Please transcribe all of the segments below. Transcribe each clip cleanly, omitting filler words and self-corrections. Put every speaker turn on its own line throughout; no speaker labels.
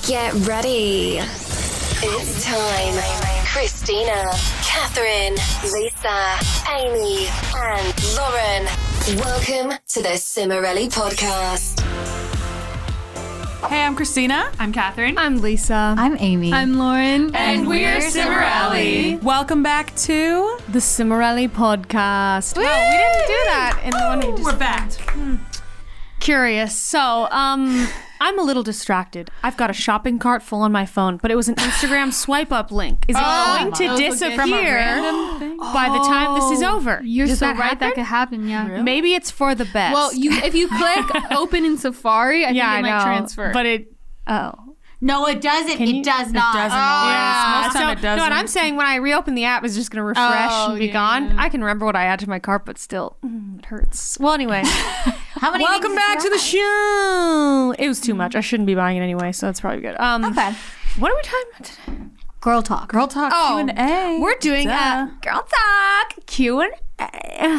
Get ready. It's time. Christina, Catherine, Lisa, Amy, and Lauren. Welcome to the Cimorelli podcast.
Hey, I'm Christina.
I'm Catherine.
I'm Lisa.
I'm Amy.
I'm Lauren.
And we're Cimorelli. Welcome back to
the Cimorelli podcast.
Woo!
No, we didn't do that in the one we just
We're back.
Curious. So, I'm a little distracted. I've got a shopping cart full on my phone, but it was an Instagram swipe up link. Is it going to disappear by the time this is over?
You're
Does
so
that
right.
happen?
That could happen, yeah.
Really?
Maybe it's for the best.
Well, if you click open in Safari, I think it might transfer.
But it,
No, it doesn't. It does not.
It doesn't always. Most time it doesn't.
No, what I'm saying, when I reopen the app, it's just going to refresh and be gone. I can remember what I add to my cart, but still, it hurts. Well, anyway. Welcome back to the show. It was too much. I shouldn't be buying it anyway, so it's probably good.
Okay.
What are we talking about today?
Girl talk.
Girl Talk Q&A.
We're doing Girl Talk Q&A.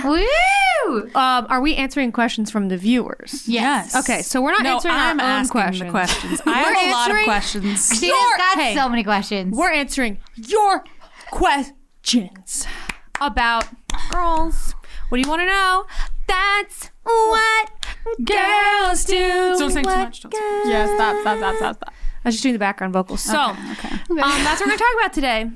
Woo!
Are we answering questions from the viewers?
Yes.
Okay, so we're not answering our own
asking the questions. I have a lot of questions.
She's got so many questions.
We're answering your questions about girls. What do you want to know? That's what girls do.
Don't sing too much. Don't sing.
Yeah, stop.
I was just doing the background vocals. So,
Okay.
that's what we're going to talk about today.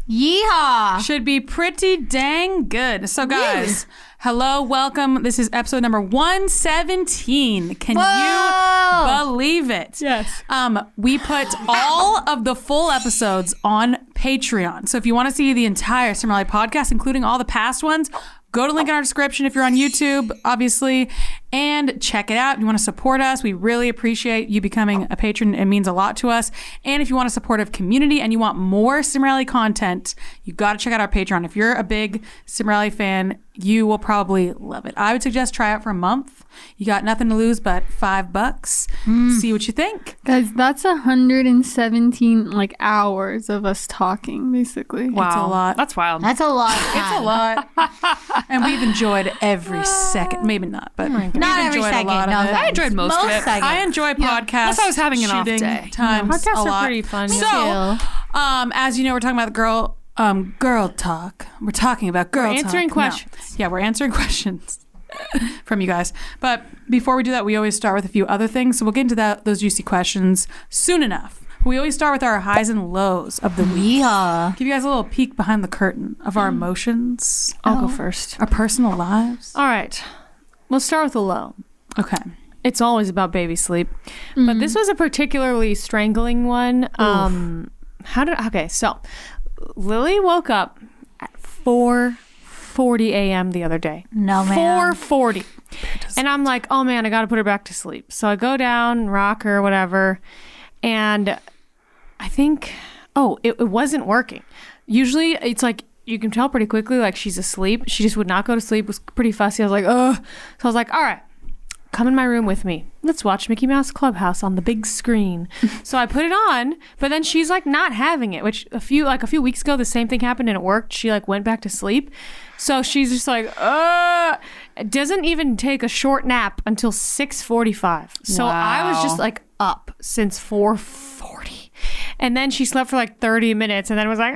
Yeehaw!
Should be pretty dang good. So, guys, hello, welcome. This is episode number 117. Can you believe it?
Yes.
We put all of the full episodes on Patreon. So if you want to see the entire Cimorelli podcast, including all the past ones, go to link in our description if you're on YouTube, obviously, and check it out. If you want to support us, we really appreciate you becoming a patron. It means a lot to us. And if you want a supportive community and you want more Cimorelli content, you got to check out our Patreon. If you're a big Cimorelli fan, you will probably love it. I would suggest try it for a month. You got nothing to lose but $5. See what you think.
Guys, that's 117 hours of us talking, basically.
Wow.
It's a lot.
That's wild.
That's a lot.
It's a lot. And we've enjoyed every second. Maybe not, but we've
Not every
enjoyed
second.
a lot
No,
of it.
I enjoyed most of it.
seconds.
I enjoy podcasts.
Plus I was having an off
shooting
day.
Times
Podcasts
a
are
lot.
pretty fun.
So, as you know, we're talking about the girl talk. We're talking about girl talk.
answering
No.
questions.
Yeah, we're answering questions from you guys. But before we do that, we always start with a few other things. So we'll get into those juicy questions soon enough. We always start with our highs and lows of the week.
Yeehaw.
Give you guys a little peek behind the curtain of our emotions,
I'll go first.
our personal lives.
All right. Let's start with the low.
Okay.
It's always about baby sleep. But this was a particularly strangling one. So Lily woke up at 4:40 a.m. the other day.
No, man.
4:40. And I'm like, oh man, I got to put her back to sleep. So I go down, rock her, whatever. And I think, it wasn't working. Usually it's like, you can tell pretty quickly, like she's asleep. She just would not go to sleep, was pretty fussy. I was like, ugh. So I was like, all right, come in my room with me. Let's watch Mickey Mouse Clubhouse on the big screen. So I put it on, but then she's like not having it, which a few weeks ago, the same thing happened and it worked. She like went back to sleep. So she's just like, it doesn't even take a short nap until 6:45. So I was just like up since 4:40. And then she slept for like 30 minutes and then was like,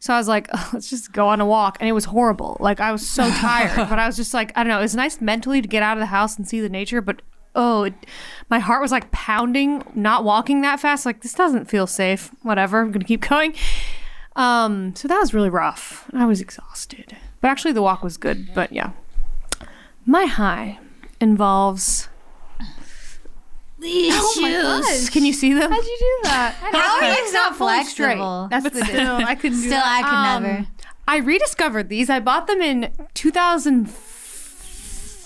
So I was like, let's just go on a walk. And it was horrible. Like I was so tired, but I was just like, I don't know. It was nice mentally to get out of the house and see the nature, but my heart was like pounding, not walking that fast. Like this doesn't feel safe. Whatever. I'm going to keep going. So that was really rough. I was exhausted, but actually the walk was good. But yeah, my high involves
These shoes.
Can you see them?
How'd you do that?
How are you not
fully straight.
flexible?
That's the deal. I couldn't do
Still,
that.
I could never.
I rediscovered these. I bought them in 2013.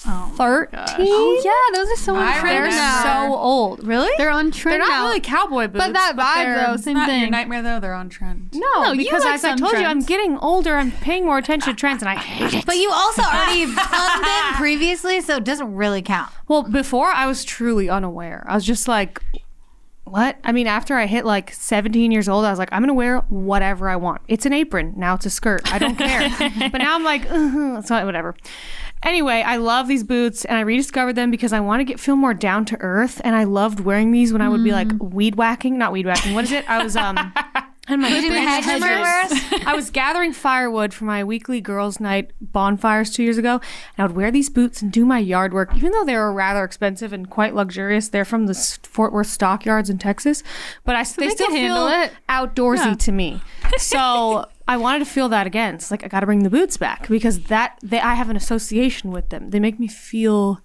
Oh, yeah, those are so on trend
They're
now.
so old. Really?
They're on trend
They're not
now.
really cowboy boots.
But that vibe, though, same
Not your
thing.
nightmare, though. They're on trend.
No,
you
because
like
as I
some
told you, I'm
trends.
getting older. I'm paying more attention to trends, and I hate it.
But you also already owned them previously, so it doesn't really count.
Well, before I was truly unaware. I was just like, what? I mean, after I hit like 17 years old, I was like, I'm going to wear whatever I want. It's an apron. Now it's a skirt. I don't care. But now I'm like, so whatever. Anyway, I love these boots, and I rediscovered them because I want to feel more down to earth. And I loved wearing these when I would be like not weed whacking. What is it? I was and my I was gathering firewood for my weekly girls' night bonfires 2 years ago, and I would wear these boots and do my yard work, even though they were rather expensive and quite luxurious. They're from the Fort Worth stockyards in Texas, but they still feel outdoorsy to me. So I wanted to feel that again. It's like I got to bring the boots back because I have an association with them. They make me feel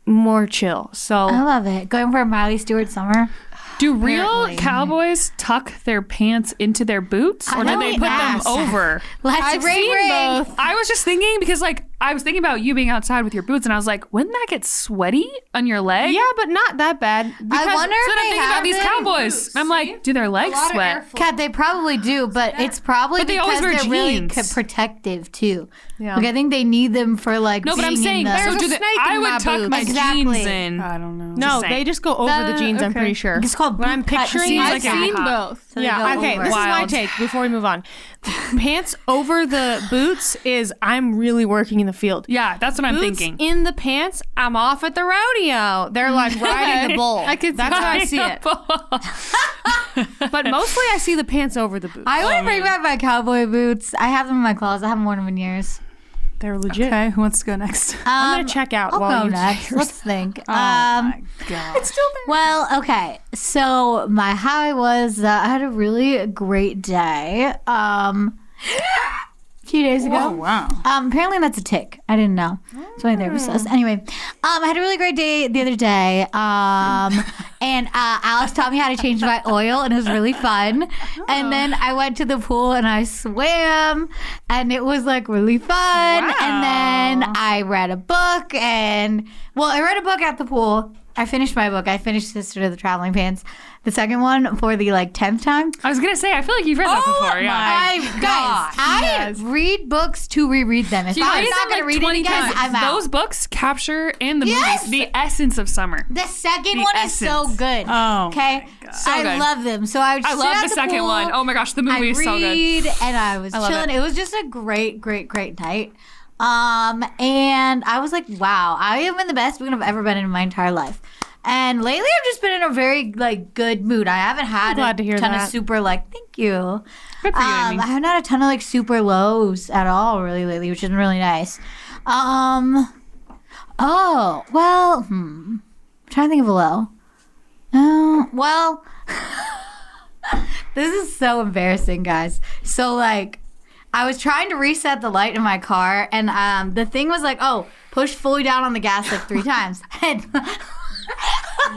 more chill. So
I love it. Going for a Miley Stewart summer.
Do real cowboys tuck their pants into their boots, or do they put them over?
Let's ring.
Both. I was just thinking because, like, I was thinking about you being outside with your boots, and I was like, wouldn't that get sweaty on your leg?
Yeah, but not that bad.
I wonder if
I'm thinking about these cowboys. I'm like, do their legs sweat?
Kat, they probably do, but it's probably
they
because
always wear
they're really
jeans.
Protective too.
Yeah.
Like I think they need them for like.
No, but I'm saying
There's a snake
I
in my
would tuck
boots.
my
Exactly.
jeans in.
I don't know.
No, they just go over the jeans. I'm pretty sure.
It's called
What I'm
boot cut.
picturing.
I've
like a
seen
hot-
both.
So they
Yeah.
go
Okay.
over.
This is my
Wild.
take before we move on. Pants over the boots is I'm really working in the field.
Yeah, that's what I'm
Boots
thinking.
in the pants, I'm off at the rodeo. They're like riding the bull.
I could see
That's how I
that.
see it. But mostly I see the pants over the boots.
I want to bring back my cowboy boots. I have them in my closet. I haven't worn them in years.
They're legit.
Okay, who wants to go next?
I'm gonna check out
I'll
while
go
you
next. Let's think.
Oh my god. It's still
Well, okay. So my high was I had a really great day. A few days ago.
Oh wow.
Apparently that's a tick. I didn't know. So my therapist says. Anyway, I had a really great day the other day. And Alex taught me how to change my oil, and it was really fun. And then I went to the pool and I swam, and it was like really fun.
Wow.
And then I read a book, I read a book at the pool. I finished my book. I finished Sister to the Traveling Pants. The second one for the 10th time.
I was gonna say, I feel like you've read that before. Yeah.
Guys, I read books to reread them. If I'm not going to read it again, I'm out.
Those books capture in the
Yes!
movies the essence of summer.
The second one is so
essence.
good.
Oh,
okay.
my God.
So
I
good.
love them. So I would
I
sit
love
at
the second
pool,
one. Oh my gosh, the movie
I
is so good.
read, and I was
love
chilling.
it.
It was just a great, great, great night. And I was like, wow, I am in the best mood I've ever been in my entire life. And lately, I've just been in a very good mood. I haven't had
glad to hear
ton
that.
of super thank you.
Good for you,
I
Amy.
haven't had a ton of super lows at all really lately, which has been really nice. Oh well, I'm trying to think of a low. Oh well, this is so embarrassing, guys. So I was trying to reset the light in my car, and the thing was push fully down on the gas 3 times. And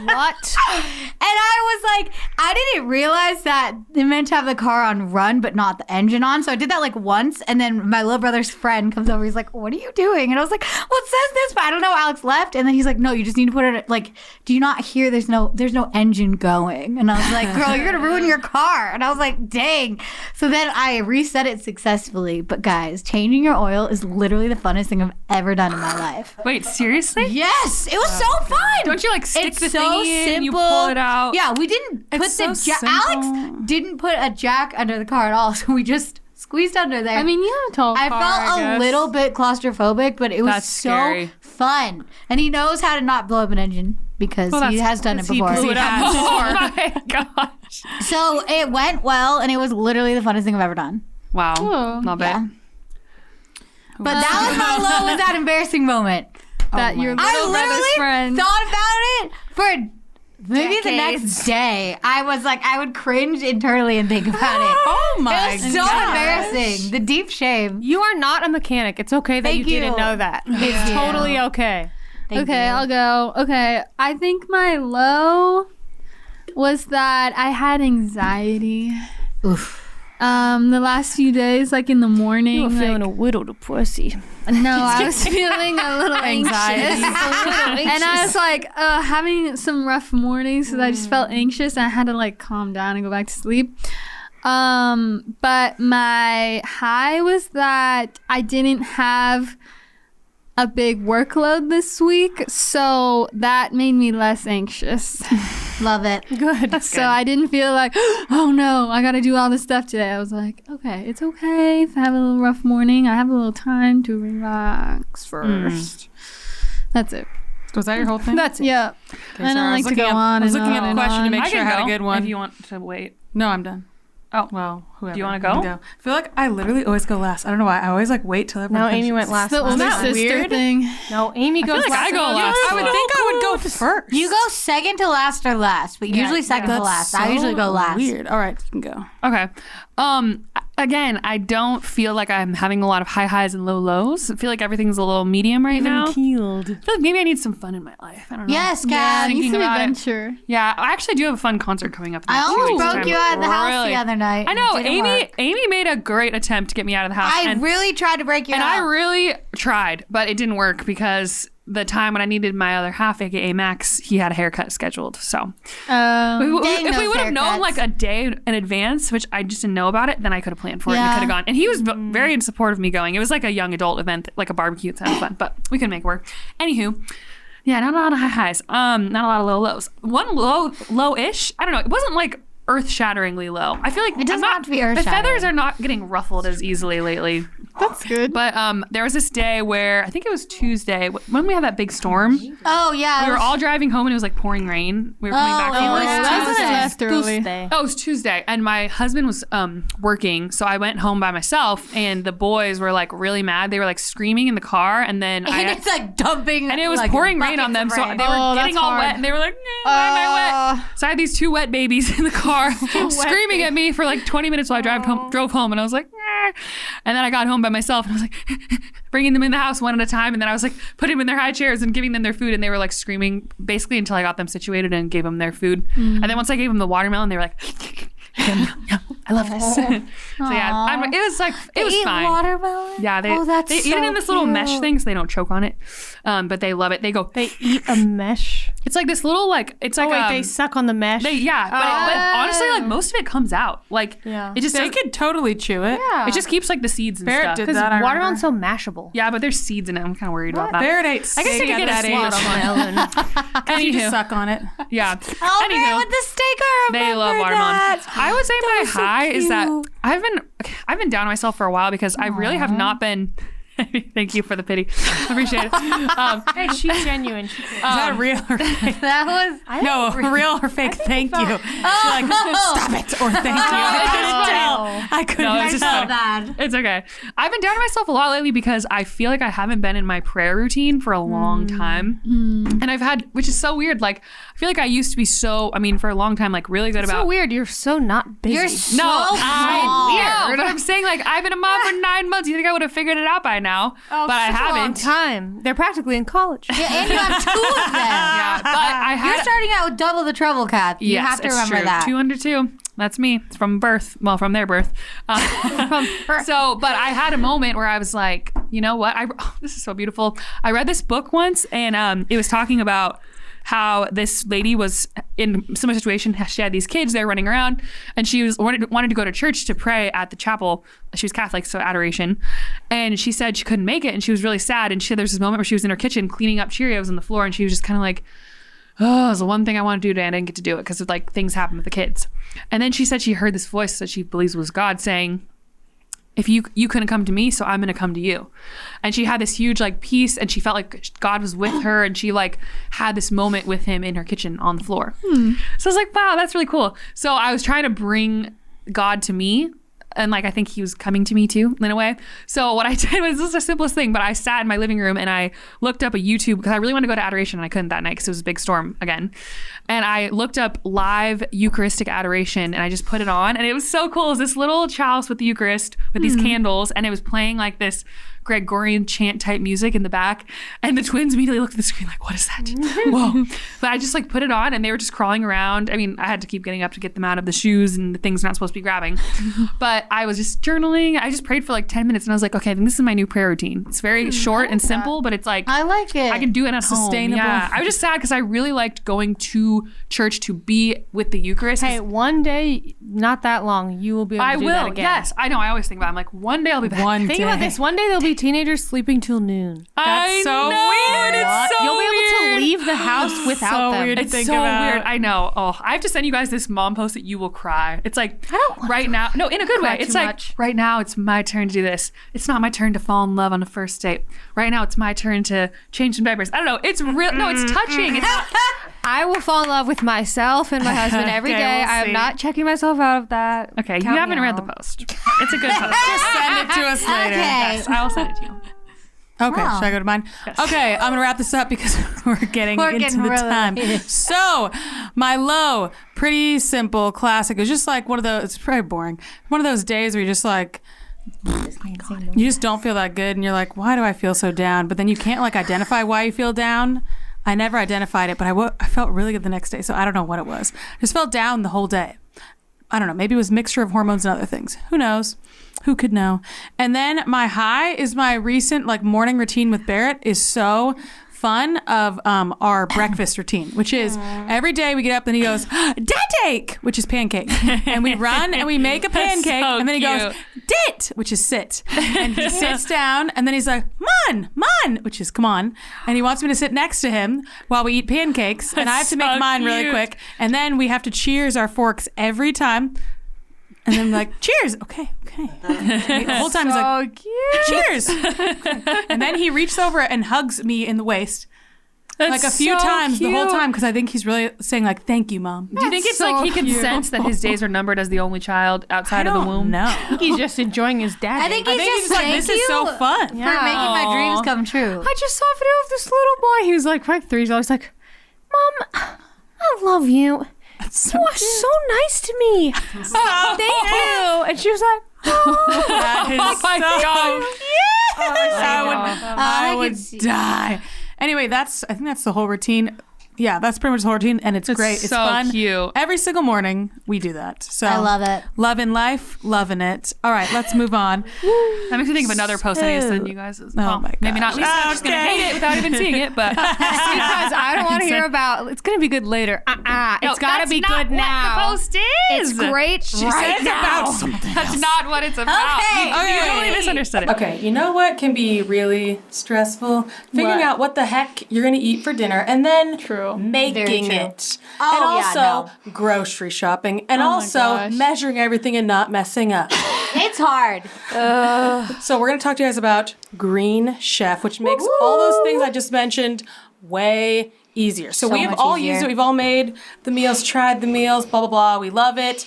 What?
And I was I didn't realize that it meant to have the car on run, but not the engine on. So I did that once, and then my little brother's friend comes over. He's like, "What are you doing?" And I was like, "Well, it says this, but I don't know." Alex left, and then he's like, "No, you just need to put it do you not hear? There's no engine going." And I was like, "Girl, you're gonna ruin your car." And I was like, "Dang." So then I reset it successfully. But guys, changing your oil is literally the funnest thing I've ever done in my life.
Wait, seriously?
Yes, it was so fun.
Don't you stick
It's
the
so
thingy in,
simple.
you pull it out?
Yeah, we didn't put
It's so
the jack.
simple.
Alex didn't put a jack under the car at all, so we just squeezed under there.
I mean, you have a tall
I
car,
felt a
guess.
little bit claustrophobic, but it was
That's
so
scary.
fun. And he knows how to not blow up an engine because he has done it before.
Blew it up before. Oh my gosh.
So it went well, and it was literally the funnest thing I've ever done.
Wow.
Cool.
Love
Yeah.
it.
But that was my low, was that embarrassing moment.
That your
I
little brother's
literally
friend.
thought about it for maybe the
Decades.
next day. I was I would cringe internally and think about it.
Oh my
It was so embarrassing. The deep shame.
You are not a mechanic. It's okay that
Thank
you didn't
you.
know that. It's
you.
totally okay.
Thank
Okay,
you.
I'll go. Okay, I think my low was that I had anxiety.
Oof.
The last few days, in the morning.
a widowed pussy.
No, I was feeling a little anxious. And I was having some rough mornings because I just felt anxious and I had to calm down and go back to sleep. But my high was that I didn't have a big workload this week, so that made me less anxious.
Love it.
Good.
So I didn't feel like, oh no, I got to do all this stuff today. I was like, okay, it's okay if I have a little rough morning. I have a little time to relax first. That's it.
Was that your whole thing?
That's it. Yeah. I don't like to go on
I was
and
looking
on
at
and
the question to
on.
make
I
sure I
can
had a
go
good one.
if you want to wait.
No, I'm done.
Oh.
Well, whoever.
Do you wanna
You can
go?
I feel like I literally always go last. I don't know why. I always like wait till everyone
No, Amy
finishes.
went last.
The older
Isn't that
sister
weird?
thing.
No, Amy goes
like
last.
I go last.
I would think I would go first.
You go second to last or last, but usually second to
That's
last. I
so
usually go last.
Weird. All right, you can go.
Okay. Again, I don't feel like I'm having a lot of high highs and low lows. I feel like everything's a little medium right now.
Keeled.
I feel like maybe I need some fun in my life. I don't know.
Yes,
Yeah,
Kat.
need
thinking
some
about it.
adventure.
Yeah, I actually do have a fun concert coming up. in
I
the next 2
almost
weeks'
broke
time.
you out of the house
Really?
the other night.
I know.
It didn't work.
Amy made a great attempt to get me out of the house.
I
and
really tried to break you
And
out.
I really tried, but it didn't work because the time when I needed my other half, aka Max, he had a haircut scheduled. So
Dang
if we
those
would have known
haircuts.
like a day in advance, which I just didn't know about it, then I could have planned for it and
Yeah.
could have gone. And he was very in support of me going. It was like a young adult event, like a barbecue. It sounded fun, but we couldn't make it work. Anywho, yeah, not a lot of high highs. Not a lot of low lows. One low-ish. I don't know. It wasn't like earth-shatteringly low. I feel like
It doesn't have to be
The
earth-shattering.
feathers are not getting ruffled as easily lately.
That's good.
But there was this day where I think it was Tuesday when we had that big storm.
Oh, yeah.
We were all driving home and it was like pouring rain. We were coming back from
it
work.
was
That's when I
Tuesday.
left early.
Tuesday.
Oh, it was Tuesday, and my husband was working, so I went home by myself, and the boys were like really mad. They were like screaming in the car, and then
And it's like dumping.
and it was
like,
pouring rain
buckets
on them,
of
so
rain.
they were
Oh,
getting
that's
all
hard.
wet, and they were like, "Why am I wet?" So I had these two wet babies in the car screaming at me for like 20 minutes while I drove home, and I was like, "Nah." And then I got home by myself, and I was like bringing them in the house one at a time, and then I was like putting them in their high chairs and giving them their food, and they were like screaming basically until I got them situated and gave them their food. And then once I gave them the watermelon, they were like, "Yeah, I love this." So yeah, it was like it was
Eat
fine.
watermelon?
Yeah,
that's
they eat it
so
in this little mesh
cute.
thing so they don't choke on it. But they love it. They go.
They eat a mesh.
It's like this little like. It's like
Oh wait, they suck on the mesh.
but honestly, like most of it comes out. Like
Yeah.
it just
They could totally chew it.
Yeah.
it just keeps like the seeds and
Barrett
stuff.
did
Because
that. I
watermelon's
remember.
so mashable.
Yeah, but there's seeds in it. I'm kind of worried about that.
Barrett ate
I guess I
steak
could
at
get a
that
slot
age.
on my own.
You just
Anywho,
suck on it.
yeah.
Oh, man,
Anywho,
with the steak, I
they love
remember
watermelon.
that.
I would say my
was so
high is that
cute.
I've been down on myself for a while because I really have not been. Thank you for the pity. I appreciate it.
Hey, she's genuine. She
Is that real or fake?
That was.
No, real or fake. Thank you. She's like, stop it or thank you. I couldn't tell. I couldn't
No, it's just
tell.
funny.
Bad.
It's okay. I've been down on myself a lot lately because I feel like I haven't been in my prayer routine for a long time. And I've had, which is so weird. Like, I feel like I used to be for a long time, like really good about.
so weird. You're so not busy.
You're so
I
weird.
know, but I'm saying like I've been a mom for 9 months. You think I would have figured it out by now? But I
Such a long
haven't.
time. They're practically in college.
Yeah, and you have two of them.
Yeah, but I had.
You're starting out with double the trouble, Kath. You
Yes,
have to
it's
remember
true.
that.
2 under 2. That's me. It's from birth. Well, from their birth. So, but I had a moment where I was like, you know what? This is so beautiful. I read this book once, and it was talking about how this lady was in a similar situation. She had these kids, they're running around, and she wanted to go to church to pray at the chapel. She was Catholic, so adoration. And she said she couldn't make it, and she was really sad. And there's this moment where she was in her kitchen cleaning up Cheerios on the floor, and she was just kind of like, oh, it's the one thing I want to do today, and I didn't get to do it because like things happen with the kids. And then she said she heard this voice that she believes was God saying, if you couldn't come to me, so I'm going to come to you. And she had this huge like peace, and she felt like God was with her, and she like had this moment with him in her kitchen on the floor. So I was like, wow, that's really cool. So I was trying to bring God to me, and like I think he was coming to me too in a way. So what I did was, this is the simplest thing, but I sat in my living room and I looked up a YouTube because I really wanted to go to adoration, and I couldn't that night because it was a big storm again. And I looked up live Eucharistic adoration, and I just put it on, and it was so cool. It was this little chalice with the Eucharist with these candles, and it was playing like this Gregorian chant type music in the back, and the twins immediately looked at the screen like, what is that? Whoa. But I just like put it on, and they were just crawling around. I mean, I had to keep getting up to get them out of the shoes and the things they're not supposed to be grabbing. But I was just journaling. I just prayed for like 10 minutes, and I was like, okay, I think this is my new prayer routine. It's very short and simple, but it's like
I like it.
I can do it at
Sustainable.
home. Yeah. I was just sad because I really liked going to church to be with the Eucharist.
Hey, one day, not that long, you will be able to
I
do that
will.
again.
Yes, I know. I always think I'm like, one day I'll be back.
Think about this. One day there'll be teenagers sleeping till noon.
That's
so weird.
It's so
You'll be
weird.
able to leave the house without
So
them.
weird to
It's
think
so
about.
weird. I know. Oh, I have to send you guys this mom post that you will cry. It's like right now. No, in a good way. It's
too
like
much.
right now it's my turn to do this. It's not my turn to fall in love on a first date. Right now it's my turn to change some diapers. I don't know. It's real. No, it's touching. It's
I will fall in love with myself and my husband every
Okay,
day.
we'll
I am
see.
not checking myself out of that.
okay.
Count
You
me
haven't read the
out.
post. It's a good post.
Just send it to us later.
Yes, I will send it to you.
Okay,
Wow.
should I go to mine? Okay, I'm gonna wrap this up because we're getting into the
really
time. So, my low, pretty simple, classic. It's just like one of those. It's pretty boring. One of those days where you're just like, you just don't feel that good, and you're like, why do I feel so down? But then you can't like identify why you feel down. I never identified it, but I felt really good the next day. So I don't know what it was. I just felt down the whole day. I don't know. Maybe it was a mixture of hormones and other things. Who knows? Who could know? And then my high is my recent like morning routine with Barrett is so fun of our breakfast routine, which is every day we get up and he goes, "Date," which is pancake. And we run and we make a pancake.
so
And then he
cute.
goes, "Dit," which is sit. And he sits down and then he's like, "Mon," which is come on. And he wants me to sit next to him while we eat pancakes. And I have to make
so
mine really
cute.
quick. And then we have to cheers our forks every time. And then I'm like, cheers. Okay. The whole time he's like, cheers. And then he reaches over and hugs me in the waist. Like a few times the whole time because I think he's really saying like, thank you, Mom.
Do you think it's like he can sense that his days are numbered as the only child outside of the womb?
No.
He's just enjoying his dad.
I think he's just
like,
thank
this
you
is so fun.
for making my dreams come true.
I just saw a video of this little boy. He was like 3. He's always like, Mom, I love you. You are so nice to me. Thank you. And she was like,
That is
Oh my God.
I
I
would
could see-
die. Anyway, I think that's the whole routine. Yeah, that's pretty much the whole routine, and it's great. It's
so
fun.
cute.
Every single morning we do that. So
I love it.
Loving life, loving it. All right, let's move on.
That makes me think of another post I need to send you guys. Well,
my
maybe not
gosh.
Lisa. I'm just going to
Okay.
hate it without even seeing it, but
because I don't want to hear about, it's going to be good later. It's got to be good now.
What the post is.
It's great right now.
That's not what it's about.
Okay.
You totally misunderstood it.
Okay, you know what can be really stressful? Figuring out what the heck you're going to eat for dinner and then making
true.
it.
Oh,
and
yeah,
also grocery shopping and also
gosh.
measuring everything and not messing up.
It's hard.
So we're going to talk to you guys about Green Chef, which makes all those things I just mentioned way easier. So we have
much
all
easier.
used it. We've all made the meals, tried the meals, blah, blah, blah. We love it.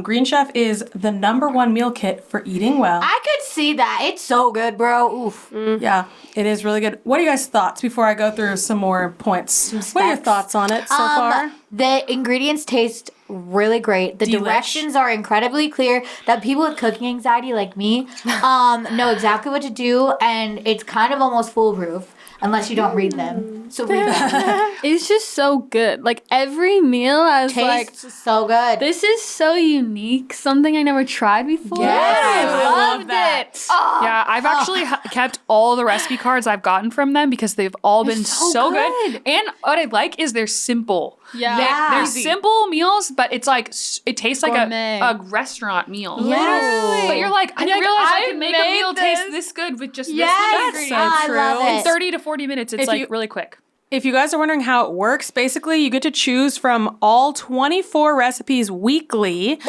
Green Chef is the #1 meal kit for eating well.
I could see that. It's so good, bro. Oof.
Yeah, it is really good. What are you guys' thoughts before I go through some more points? What are your
specs.
thoughts on it so far?
The ingredients taste really great. The directions are incredibly clear that people with cooking anxiety like me know exactly what to do, and it's kind of almost foolproof unless you don't read them. So read them.
It's just so good. Like every meal, I was like,
Tastes so good.
this is so unique. Something I never tried before.
Yes,
I loved
that.
it.
Yeah, I've actually kept all the recipe cards I've gotten from them because they've all been so good. And what I like is they're simple.
Yeah.
They're simple meals, but it's like it tastes like
Gourmet.
a restaurant meal.
Literally.
But you're like, I didn't
like,
realize I
I
could make a
made
meal
this.
taste this good with just
Yes.
this many
That's
ingredients.
so true.
I love
In
it.
30 to 40 minutes, it's
If
like
you-
really quick.
If you guys are wondering how it works, basically you get to choose from all 24 recipes weekly.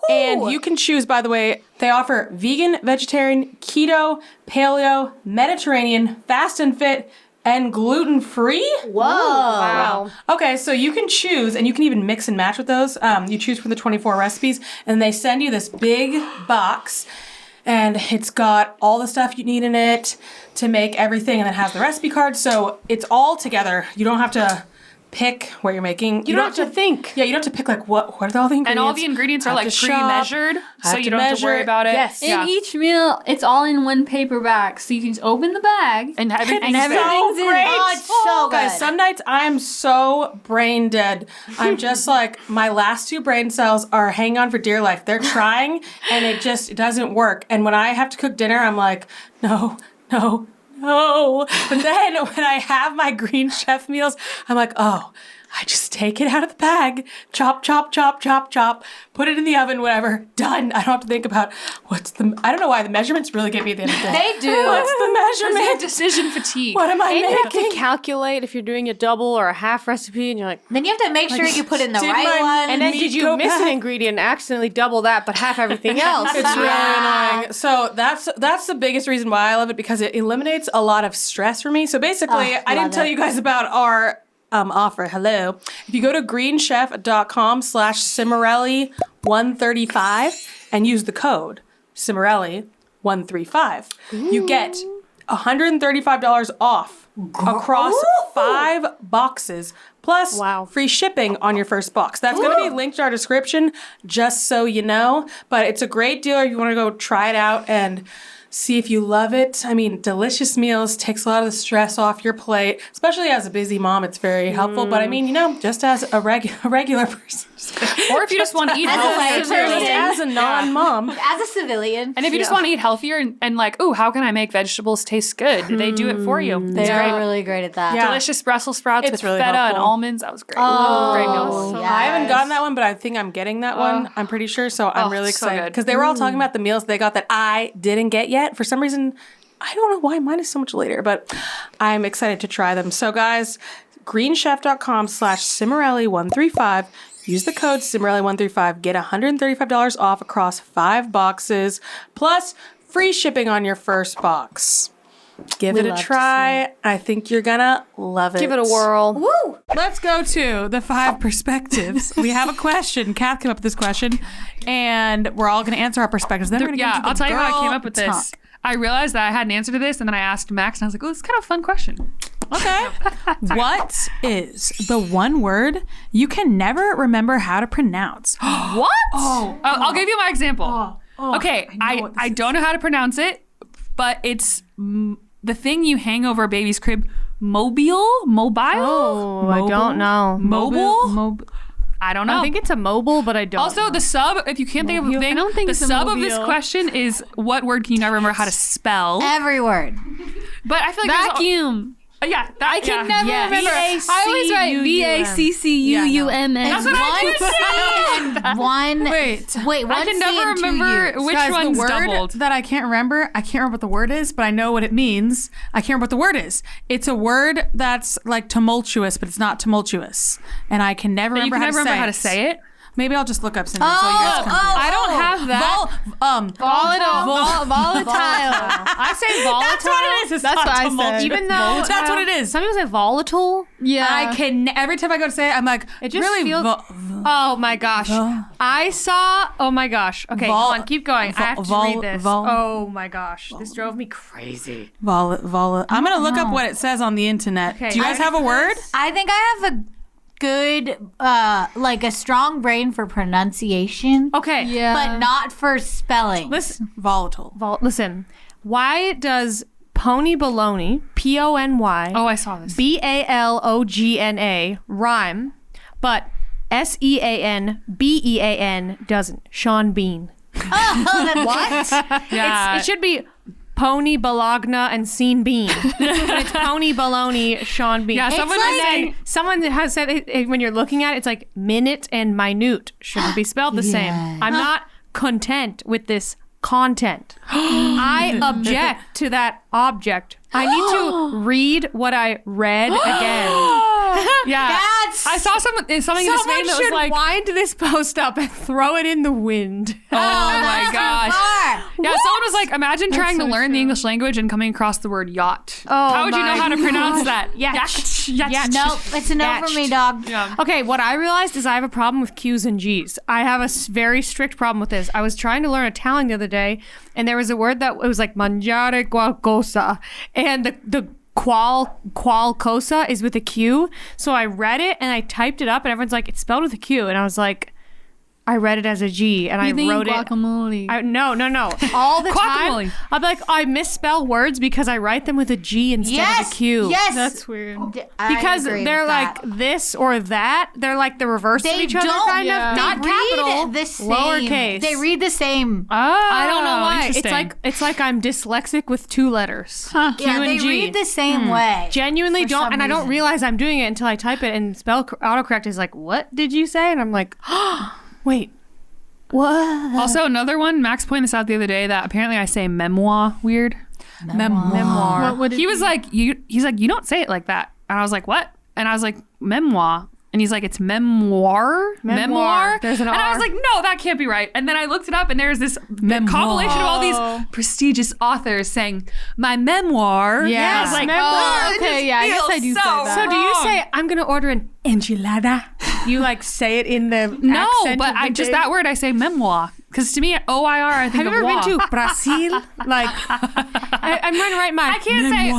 And you can choose, by the way, they offer vegan, vegetarian, keto, paleo, Mediterranean, fast and fit, and gluten-free.
Whoa.
Wow.
Okay, so you can choose, and you can even mix and match with those. You choose from the 24 recipes, and they send you this big box, and it's got all the stuff you need in it to make everything, and it has the recipe card, so it's all together. You don't have to pick what you're making.
You don't have to think.
Yeah, you don't have to pick like what are all the ingredients.
And all the ingredients are
Have
like
to shop,
pre-measured, so
have
you
to
don't have to worry
measure.
about it.
Yes.
In
Yeah.
each meal, it's all in one paper bag. So you can just open the bag.
And everything's
And
there.
everything's in
great.
it.
Oh, it's so good.
Guys, some nights I'm so brain dead. I'm just like, my last 2 brain cells are hanging on for dear life. They're trying and it doesn't work. And when I have to cook dinner, I'm like, no. But then when I have my Green Chef meals, I'm like, oh, I just take it out of the bag, chop, chop, chop, chop, chop, put it in the oven, whatever, done. I don't have to think about I don't know why the measurements really get me at the end of the day.
They do.
What's the measurement?
Decision fatigue.
What am I
And you have
making?
to calculate if you're doing a double or a half recipe, and you're like,
Then you have to make sure you put in the
did
right
my-
one.
and then
meat
did you
go
miss an
bad?
ingredient and accidentally double that, but half everything else?
It's really annoying. So that's the biggest reason why I love it, because it eliminates a lot of stress for me. So basically, I didn't tell you guys about our offer. Hello. If you go to greenchef.com/Cimorelli135 and use the code Cimorelli135, you get $135 off across 5 boxes, plus free shipping on your first box. That's going to be linked in our description, just so you know. But it's a great deal if you want to go try it out and see if you love it. I mean, delicious meals takes a lot of the stress off your plate, especially as a busy mom. It's very helpful. But I mean, just as a regular person.
Or if you just want to eat healthier.
Just as a non-mom.
As a civilian.
And if you just want to eat healthier and like, ooh, how can I make vegetables taste good? They do it for you.
They are really great at that.
Yeah.
Delicious Brussels sprouts with
really
feta and
helpful.
almonds. That was great.
Oh,
Great meals.
yes.
I haven't gotten that one, but I think I'm getting that one. I'm pretty sure. So I'm really
so
excited
good.
because they were all talking about the meals they got that I didn't get yet. For some reason, I don't know why mine is so much later, but I'm excited to try them. So guys, greenchef.com/Cimorelli135. Use the code Cimorelli135. Get $135 off across 5 boxes, plus free shipping on your first box. Give it a try. I think you're gonna love it.
Give it a whirl.
Woo!
Let's go to the 5 perspectives. We have a question. Kath came up with this question, and we're all going to answer our perspectives. Then we're gonna get
Yeah,
into the
I'll tell you how I came
girl
up with this.
talk.
I realized that I had an answer to this, and then I asked Max, and I was like, oh, this is kind of a fun question.
Okay. What is the one word you can never remember how to pronounce?
What? I'll give you my example. Okay,
I
I don't know how to pronounce it, but it's the thing you hang over a baby's crib. Mobile?
Oh, I don't know.
Mobile? I don't know.
I think it's a mobile, but I don't
Also,
know.
the sub, if you can't think of a thing,
I don't think
the
it's a
sub of this
mobile.
question is what word can you never remember how to spell?
Every word.
But I feel like there's
Vacuum.
yeah, that,
I can never
Yes.
remember. I always write VACCUUMN.
That's what I was saying. And one.
Wait.
Wait. One
I can
C
never
and 2
remember
U's.
which
Guys,
one's
the word
doubled.
that I can't remember what the word is, but I know what it means. I can't remember what the word is. It's a word that's like tumultuous, but it's not tumultuous. And I can never
You
remember,
can
how,
never
to
remember
say
how to say it.
Maybe I'll just look up synonyms so you guys can
I don't have that.
Volatile.
I say volatile.
That's what it is.
That's what I said.
Even though
That's what it is.
Some people say volatile.
Yeah.
I can every time I go to say it, I'm like,
It just
really
feels. Oh my gosh! I saw. Oh my gosh! Okay,
Vol-
hold on. Keep going. I have to
vol-
read this.
vol-
Oh my gosh! This drove me crazy.
I'm gonna look up what it says on the internet.
Okay.
Do you guys have a word?
I think I have a good, like a strong brain for pronunciation,
Okay.
Yeah.
but not for spelling.
Listen.
Volatile.
Listen. Why does pony baloney PONY
Oh, I saw this.
BALOGNA rhyme, but SEANBEAN doesn't? Sean Bean.
What?
Yeah.
It should be Pony Bologna and Scene Bean. But it's Pony Baloney Sean Bean.
Yeah, someone was saying.
Someone has said when you're looking at it, it's like minute and minute shouldn't be spelled the same. I'm not content with this content. I object to that object. I need to read what I read again.
Yeah.
That's
I saw something in this vein
Someone
that was
should
like,
wind this post up and throw it in the wind.
oh my gosh.
far.
Yeah, someone was like, imagine trying to learn the English language and coming across the word yacht.
Oh
How would you know
my
how to pronounce that?
Yacht.
Yacht.
Nope, it's a no for me, dog.
Yeah.
Okay, what I realized is I have a problem with Q's and G's. I have a very strict problem with this. I was trying to learn Italian the other day, and there was a word that it was like mangiare qualcosa, and the qualcosa is with a Q. So I read it and I typed it up, and everyone's like, it's spelled with a Q, and I was like, I read it as a G, and I wrote
guacamole.
it. No. All the
Guacamole.
time, I'm like, I misspell words because I write them with a G instead of a Q.
Yes.
That's weird.
Because they're like this or that. They're like the reverse of each other, kind of. Not capital,
the same.
lowercase.
They read the same.
I don't know why.
Interesting.
It's like I'm dyslexic with 2 letters. Q
Yeah,
and
they
G.
read the same way.
Genuinely
For
don't,
some
and I don't
reason.
realize I'm doing it until I type it, and spell autocorrect is like, what did you say? And I'm like, wait, what?
Also, another one, Max pointed this out the other day that apparently I say memoir weird.
Memoir.
He was like, he's like, you don't say it like that. And I was like, what? And I was like, memoir. And he's like, it's memoir.
There's an
And I was
R.
like, no, that can't be right. And then I looked it up, and there's this compilation of all these prestigious authors saying my memoir.
Yeah.
And I was like,
Oh,
it
okay,
just
yeah, I guess
feels
I do say
so
that.
So do you
wrong.
say, I'm going to order an enchilada? You like say it in the
No,
accent
but
of the
I just
thing?
that word I say memoir. Because to me, OIR, I think
Have you
of
ever been
moi.
to Brazil? Like, I'm going to write my.
I can't say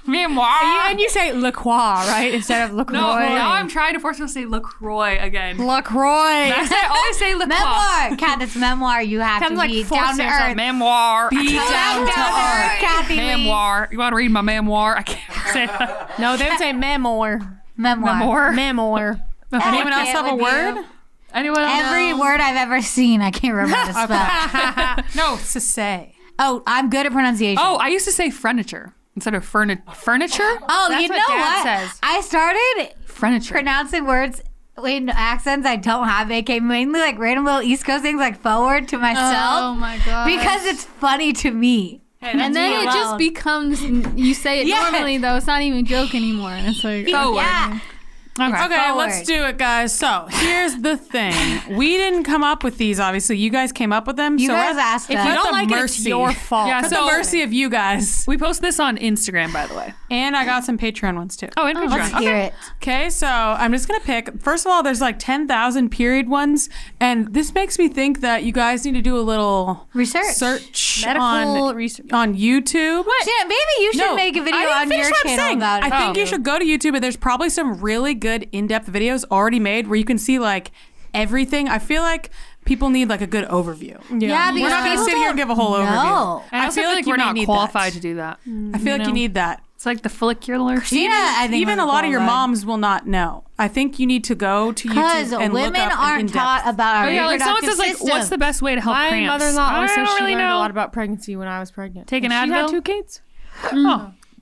memoir.
And you say LaCroix, right? Instead of LaCroix.
No, now I'm trying to force myself to say LaCroix again.
LaCroix.
I always say LaCroix.
Memoir. Kat, it's memoir. You have
Sounds
to
like
be
forcing
down to
yourself.
earth.
Memoir.
Down to earth. Kathy Lee.
Memoir. You want to read my memoir? I can't say that.
No, they would say memoir.
Memoir.
Memoir.
Anyone else have a
with
word?
you.
Anyone else?
Every word I've ever seen, I can't remember how to spell.
No, to say.
Oh, I'm good at pronunciation.
Oh, I used to say furniture instead of furniture.
Oh,
That's
you know
what Dad
what?
says.
I started
Furniture.
pronouncing words in accents I don't have, aka mainly like random little East Coast things like forward to myself.
Oh my god.
Because it's funny to me.
and then it just becomes, you say it
Yeah.
normally though, it's not even a joke anymore. And it's like,
Forward.
Yeah.
Okay,
forward.
let's do it, guys. So here's the thing: we didn't come up with these. Obviously, you guys came up with them.
You
so
guys
at-
asked
if
us.
you
At
don't
the
like it,
mercy.
it's your fault.
Yeah,
At
so-
the mercy of you guys.
We post this on Instagram, by the way.
And I got some Patreon ones too.
Oh, and Patreon.
Let's hear it.
Okay, so I'm just gonna pick. First of all, there's like 10,000 period ones, and this makes me think that you guys need to do a little
Research.
search
Medical
on
research.
on YouTube.
Maybe you should make a video
I didn't
on
finish
your
what I'm
channel
saying.
about it.
I think you should go to YouTube, and there's probably some really good in-depth videos already made where you can see like everything. I feel like people need like a good overview.
Yeah,
We're not going to
because
sit here and give a whole overview.
No.
And I also feel like
you
we're
may
not
need
qualified
that.
to do that.
I feel like you need that.
It's like the follicular.
Christina, I think
Even
we're
a lot of your
qualified.
moms will not know. I think you need to go to
Because
YouTube and
women
look up
aren't
in-depth.
taught about our
Oh yeah, like someone
reproductive
says like,
system.
what's the best way to help
My
cramps?
mother-in-law always
I
says
don't
she
really
learned a
know.
lot about pregnancy when I was pregnant.
Take an
She
Advil?
had 2 kids.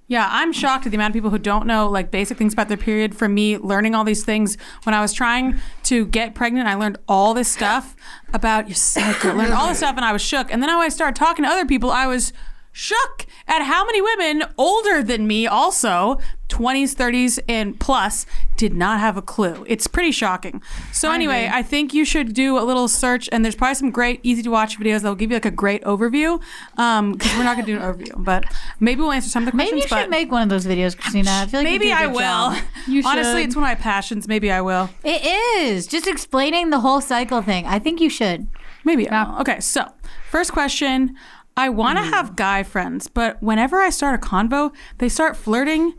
Yeah, I'm shocked at the amount of people who don't know like basic things about their period. For me, learning all these things when I was trying to get pregnant, I learned all this stuff about your cycle. Learned all this stuff, and I was shook. And then when I started talking to other people, I was shook at how many women older than me, also 20s, 30s, and plus, did not have a clue. It's pretty shocking. So anyway, I think you should do a little search, and there's probably some great, easy to watch videos that will give you like a great overview. Because we're not gonna do an overview, but maybe we'll answer some of the questions.
Maybe you should
but
make one of those videos, Christina. I feel like you
maybe
do a
I
good
will.
job.
You
Honestly,
should.
it's one of my passions. Maybe I will.
It is just explaining the whole cycle thing. I think you should.
Maybe I will. Okay, so first question. I want to have guy friends, but whenever I start a convo, they start flirting.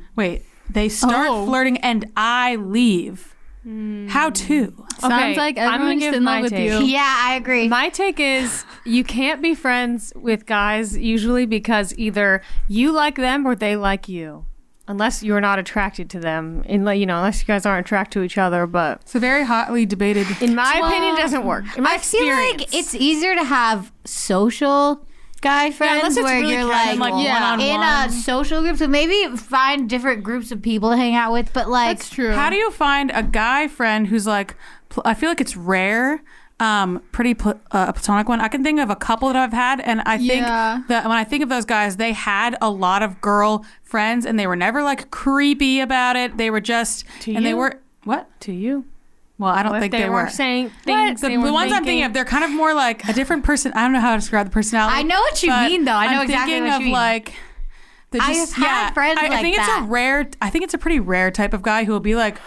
They start flirting and I leave. How to?
sounds like
I'm gonna
everyone's
give
in
my
love with
take.
you.
Yeah, I agree.
My take is you can't be friends with guys usually because either you like them or they like you. Unless you're not attracted to them. Unless you guys aren't attracted to each other. But
It's a very hotly debated.
in my opinion, it doesn't work. In my
I feel
experience.
like it's easier to have social guy friends
unless it's
where
really
you're
casual.
like,
Like
Yeah.
one-on-one.
in a social group. So maybe find different groups of people to hang out with. But like,
That's true.
How do you find a guy friend who's like? I feel like it's rare. Pretty platonic one. I can think of a couple that I've had, and I think
Yeah.
that when I think of those guys, they had a lot of girl friends, and they were never like creepy about it. They were just, and they
you?
were what?
to you.
Well, I don't
If
think
they
they
were
were
saying things.
The
they were
ones I'm thinking of, they're kind of more like a different person. I don't know how to describe the personality.
I know what you
but
mean, though. I know
I'm
exactly
thinking
what
of
you mean.
like.
I've had friends
I
like
think
that.
it's a rare. I think it's a pretty rare type of guy who will be like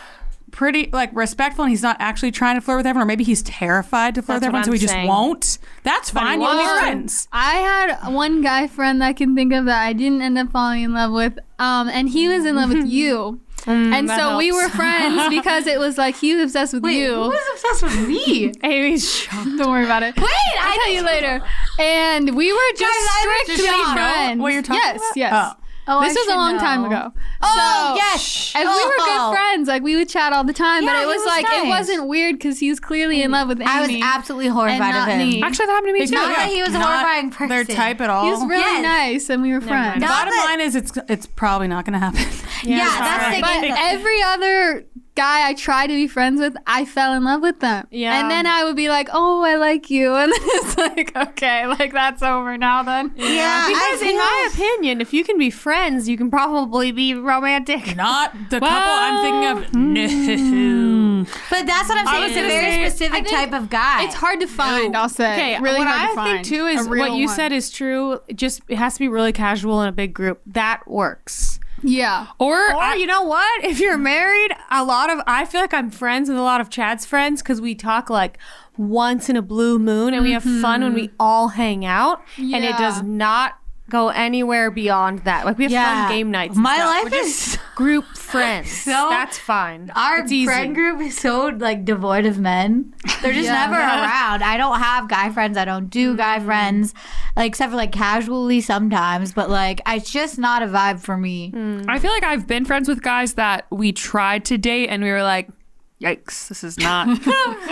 pretty like respectful, and he's not actually trying to flirt with everyone, or maybe he's terrified to flirt with
That's
everyone,
what
so he
I'm
just
saying.
won't. That's fine. You'll be
won't.
friends.
I had one guy friend that I can think of that I didn't end up falling in love with, and he was in love with you. And
that
so we
helps.
were friends because it was like he was obsessed with
Wait,
you.
who was obsessed with me?
Amy's shocked.
Don't worry about it.
Wait,
I'll tell you later. And we were just
Guys, I
strictly
just know
friends.
what you're talking
yes,
about?
yes.
Oh,
This
I
was a
should
long time
know.
ago.
Oh,
So-
yes.
And we were good
Oh.
friends. Like we would chat all the time, but
Yeah,
it was
he was
like it
nice.
wasn't weird because he was clearly in love with Amy.
I was absolutely horrified
and
of
not
him.
me.
Actually, that happened to me too.
Not that he was a
Not
horrifying person.
their type at all.
He was really
Yes.
nice, and we were friends.
The
Not
bottom
that-
line is it's probably not going to happen.
Yeah, that's the
But
thing.
every other guy I tried to be friends with, I fell in love with them.
Yeah.
And then I would be like, oh, I like you. And then it's like, okay, like that's over now then.
Yeah,
Because in my opinion, if you can be friends, you can probably be romantic.
Not the couple I'm thinking of. No.
But that's what I'm saying.
was
It's a
gonna
very
say-
specific type of guy.
It's hard to find, I'll say.
Okay,
really
what
hard to
I
find.
think too is
a real
what you
one.
said is true. Just it has to be really casual in a big group. That works.
Yeah.
Or
You know what? If you're married, I feel like I'm friends with a lot of Chad's friends because we talk like once in a blue moon and we have fun when we all hang out, and it
Yeah.
does not go anywhere beyond that. Like we have fun game nights. and
My
stuff.
life
We're just
is
group friends.
So-
That's fine.
our
It's easy.
friend group is so like devoid of men. They're just never around. I don't have guy friends. I don't do guy friends, like except for like casually sometimes. But like, it's just not a vibe for me.
I feel like I've been friends with guys that we tried to date and we were like, yikes, this is not,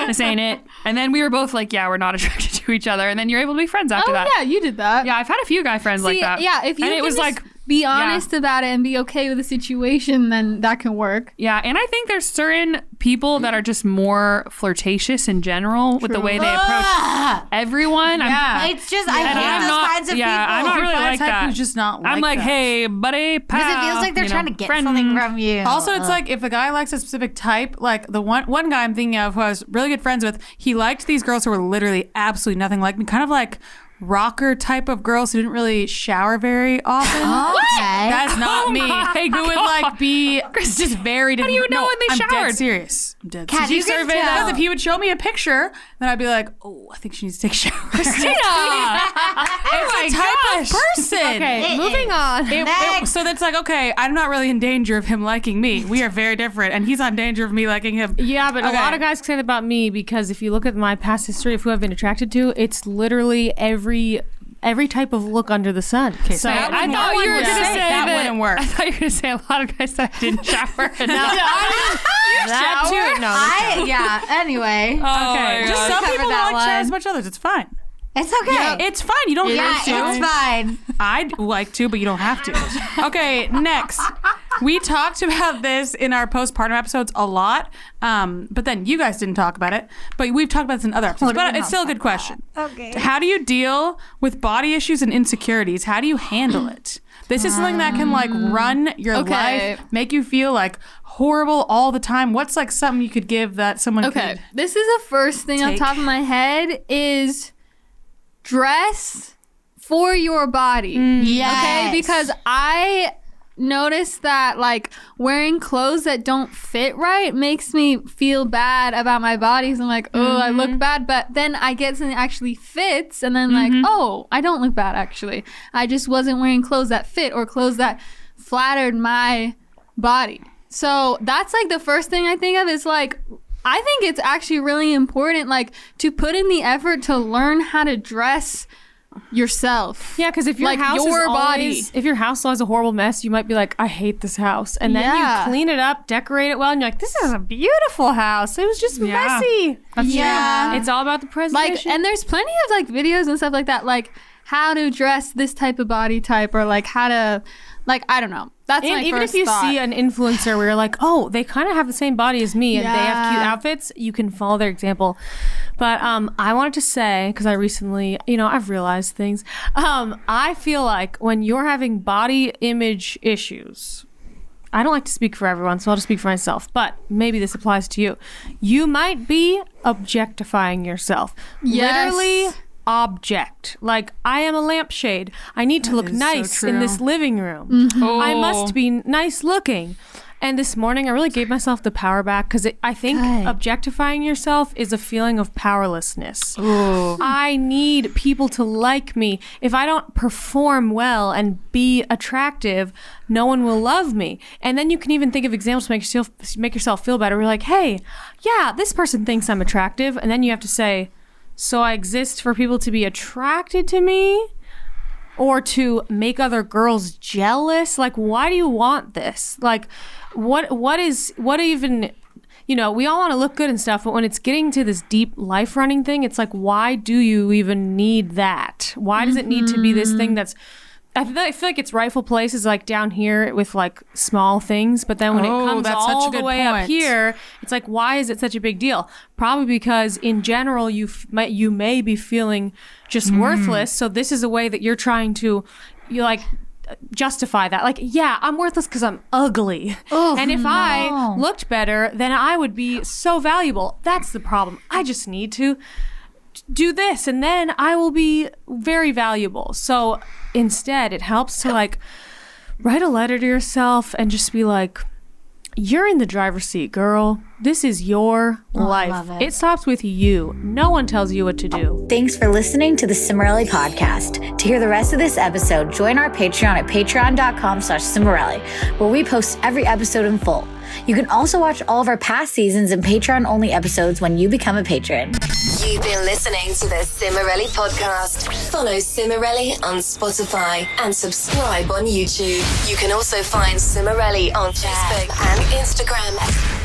this ain't it. And then we were both like, yeah, we're not attracted to each other. And then you're able to be friends after
Oh,
that.
yeah, you did that.
Yeah, I've had a few guy friends like
See,
that.
yeah, if you
and it
can
was
just
like,
be honest about it and be okay with the situation, then that can work.
yeah, and I think there's certain people that are just more flirtatious in general with the way they approach
Ah!
everyone.
Yeah.
It's just I
And
hate
I'm
those
not-
kinds of
yeah,
people.
I'm not really
Find a
like
type
that.
who's just not
I'm like,
that.
hey, buddy, pal.
because it feels like they're
you know,
trying to get
friend.
something from you.
Also, it's like if a guy likes a specific type, like the one guy I'm thinking of who I was really good friends with, he liked these girls who were literally absolutely nothing like me, kind of like rocker type of girls who didn't really shower very often.
okay.
That's not me.
my
Who would like be just very different.
do you know
No,
when they
I'm
showered?
dead serious. I'm dead
Kat,
serious.
you can
Because
tell.
if he would show me a picture, then I'd be like, oh, I think she needs to take a shower.
Oh
It's a type of person.
Okay, moving on.
So that's like, okay, I'm not really in danger of him liking me. We are very different, and he's on danger of me liking him.
Yeah, but
Okay.
a lot of guys say that about me because if you look at my past history of who I've been attracted to, it's literally every type of look under the sun. Okay, so
that
I
wouldn't
thought
work.
you were going to
Yeah.
say
That wouldn't work.
I thought you were going to say a lot of guys that didn't shower.
that too. No,
Anyway.
Okay, just some
Cover
people
that
don't like shower
one.
as much as others. It's fine.
It's okay.
It's fine. You don't have to.
it's fine.
I'd like to, but you don't have to. Okay, next. We talked about this in our postpartum episodes a lot, but then you guys didn't talk about it. But we've talked about this in other episodes.
What do we
But it's
not
still a
talk
good question.
Okay.
How do you deal with body issues and insecurities? How do you handle it? This is something that can like run your
Okay.
life, make you feel like horrible all the time. What's like something you could give that someone
Okay,
could?
this is the first thing on
Take.
top of my head is dress for your body.
Yes.
Okay, because I noticed that like wearing clothes that don't fit right makes me feel bad about my body. So I'm like, oh, I look bad. But then I get something that actually fits, and then like, oh, I don't look bad actually. I just wasn't wearing clothes that fit or clothes that flattered my body. So that's like the first thing I think of is like, I think it's actually really important like to put in the effort to learn how to dress yourself.
Yeah, because if your
Like
house
your
is
body.
always, if your house has a horrible mess, you might be like, I hate this house, and then
Yeah.
you clean it up, decorate it well, and you're like, this is a beautiful house. It was just messy.
Yeah.
It's all about the
Like,
presentation.
and there's plenty of like videos and stuff like that, like how to dress this type of body type, or like how to, like, I don't know. That's
and
my
even
first
if you
thought.
see an influencer where you're like, oh, they kind of have the same body as me and they have cute
Yeah.
outfits, you can follow their example. But I wanted to say, because I recently, I've realized things. I feel like when you're having body image issues, I don't like to speak for everyone, so I'll just speak for myself, but maybe this applies to you. You might be objectifying yourself.
Yes.
Literally object. Like, I am a lampshade. I need to look
is so
nice in
true.
this living room. I
Oh.
must be nice looking. And this morning, I really gave myself the power back because I think objectifying yourself is a feeling of powerlessness. Ooh. I need people to like me. If I don't perform well and be attractive, no one will love me. And then you can even think of examples to make yourself feel better. We're like, hey, yeah, this person thinks I'm attractive. And then you have to say, so I exist for people to be attracted to me? Or to make other girls jealous? Like, why do you want this? Like, what even, you know, we all want to look good and stuff, but when it's getting to this deep life running thing, it's like, why do you even need that? Why does it need to be this thing that's, I feel like its rightful place is like down here with like small things, but then when it comes all the way up here, it's like, why is it such a big deal? Probably because in general you may be feeling just worthless. So this is a way that you're trying to justify that. Like, yeah, I'm worthless because I'm ugly, and if I looked better, then I would be so valuable. That's the problem. I just need to do this, and then I will be very valuable. So instead, it helps to like write a letter to yourself and just be like, you're in the driver's seat, girl. This is your life.
I love it.
It stops with you. No one tells you what to do.
Thanks for listening to the Cimorelli podcast. To hear the rest of this episode, join our Patreon at patreon.com/Cimorelli, where we post every episode in full. You can also watch all of our past seasons and Patreon-only episodes when you become a patron.
You've been listening to the Cimorelli podcast. Follow Cimorelli on Spotify and subscribe on YouTube. You can also find Cimorelli on Facebook and Instagram.